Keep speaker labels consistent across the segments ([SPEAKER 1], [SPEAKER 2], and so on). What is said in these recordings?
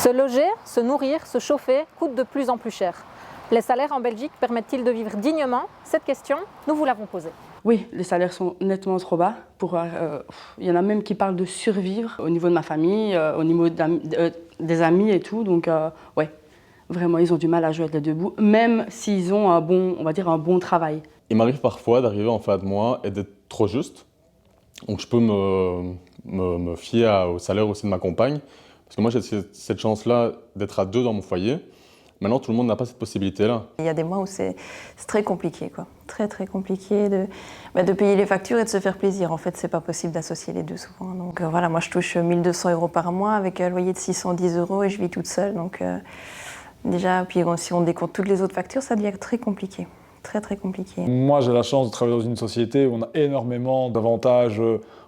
[SPEAKER 1] Se loger, se nourrir, se chauffer coûte de plus en plus cher. Les salaires en Belgique permettent-ils de vivre dignement? Cette question, nous vous l'avons posée.
[SPEAKER 2] Oui, les salaires sont nettement trop bas. Il y en a même qui parlent de survivre au niveau de ma famille, au niveau des amis et tout. Donc, ouais, vraiment, ils ont du mal à jouer debout, même s'ils ont un bon travail.
[SPEAKER 3] Il m'arrive parfois d'arriver en fin de mois et d'être trop juste. Donc, je peux me fier au salaire aussi de ma compagne. Parce que moi, j'ai cette chance-là d'être à deux dans mon foyer. Maintenant, tout le monde n'a pas cette possibilité-là.
[SPEAKER 4] Il y a des mois où c'est très compliqué, quoi. Très compliqué de payer les factures et de se faire plaisir. En fait, c'est pas possible d'associer les deux souvent. Donc voilà, moi je touche 1 200 € par mois avec un loyer de 610 € et je vis toute seule. Donc déjà, puis si on décompte toutes les autres factures, ça devient très compliqué. Très compliqué.
[SPEAKER 5] Moi, j'ai la chance de travailler dans une société où on a énormément d'avantages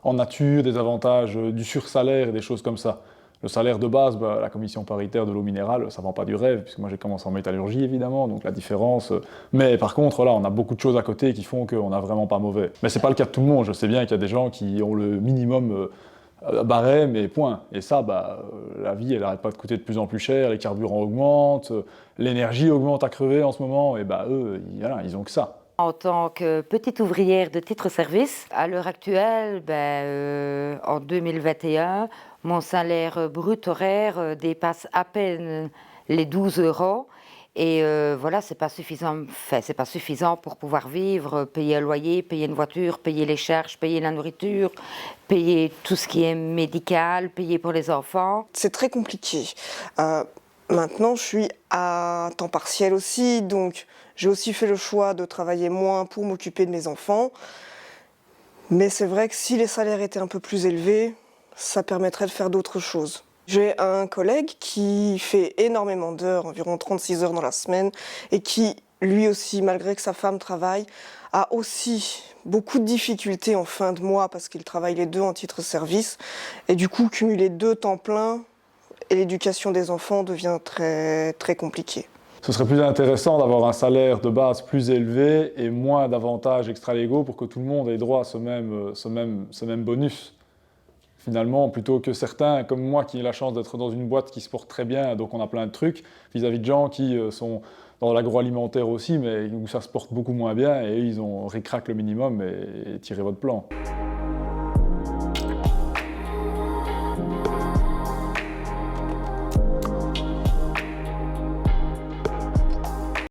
[SPEAKER 5] en nature, des avantages du sursalaire et des choses comme ça. Le salaire de base, la commission paritaire de l'eau minérale, ça ne vend pas du rêve, puisque moi j'ai commencé en métallurgie évidemment, donc la différence. Mais par contre, là, on a beaucoup de choses à côté qui font qu'on n'a vraiment pas mauvais. Mais c'est pas le cas de tout le monde. Je sais bien qu'il y a des gens qui ont le minimum barème et point. Et ça, la vie, elle n'arrête pas de coûter de plus en plus cher, les carburants augmentent, l'énergie augmente à crever en ce moment, et eux, ils ont que ça.
[SPEAKER 6] En tant que petite ouvrière de titre-service, à l'heure actuelle, en 2021, mon salaire brut horaire dépasse à peine les 12 €. Et voilà, c'est pas suffisant. Enfin, c'est pas suffisant pour pouvoir vivre, payer un loyer, payer une voiture, payer les charges, payer la nourriture, payer tout ce qui est médical, payer pour les enfants.
[SPEAKER 7] C'est très compliqué. Maintenant, je suis à temps partiel aussi, donc j'ai aussi fait le choix de travailler moins pour m'occuper de mes enfants. Mais c'est vrai que si les salaires étaient un peu plus élevés, ça permettrait de faire d'autres choses. J'ai un collègue qui fait énormément d'heures, environ 36 heures dans la semaine, et qui, lui aussi, malgré que sa femme travaille, a aussi beaucoup de difficultés en fin de mois parce qu'ils travaillent les deux en titre-service. Et du coup, cumuler 2 temps pleins et l'éducation des enfants devient très compliqué.
[SPEAKER 5] Ce serait plus intéressant d'avoir un salaire de base plus élevé et moins d'avantages extra-légaux pour que tout le monde ait droit à ce même bonus. Finalement, plutôt que certains, comme moi, qui ai la chance d'être dans une boîte qui se porte très bien, donc on a plein de trucs, vis-à-vis de gens qui sont dans l'agroalimentaire aussi, mais où ça se porte beaucoup moins bien, et ils ont ricrac le minimum et tiré votre plan.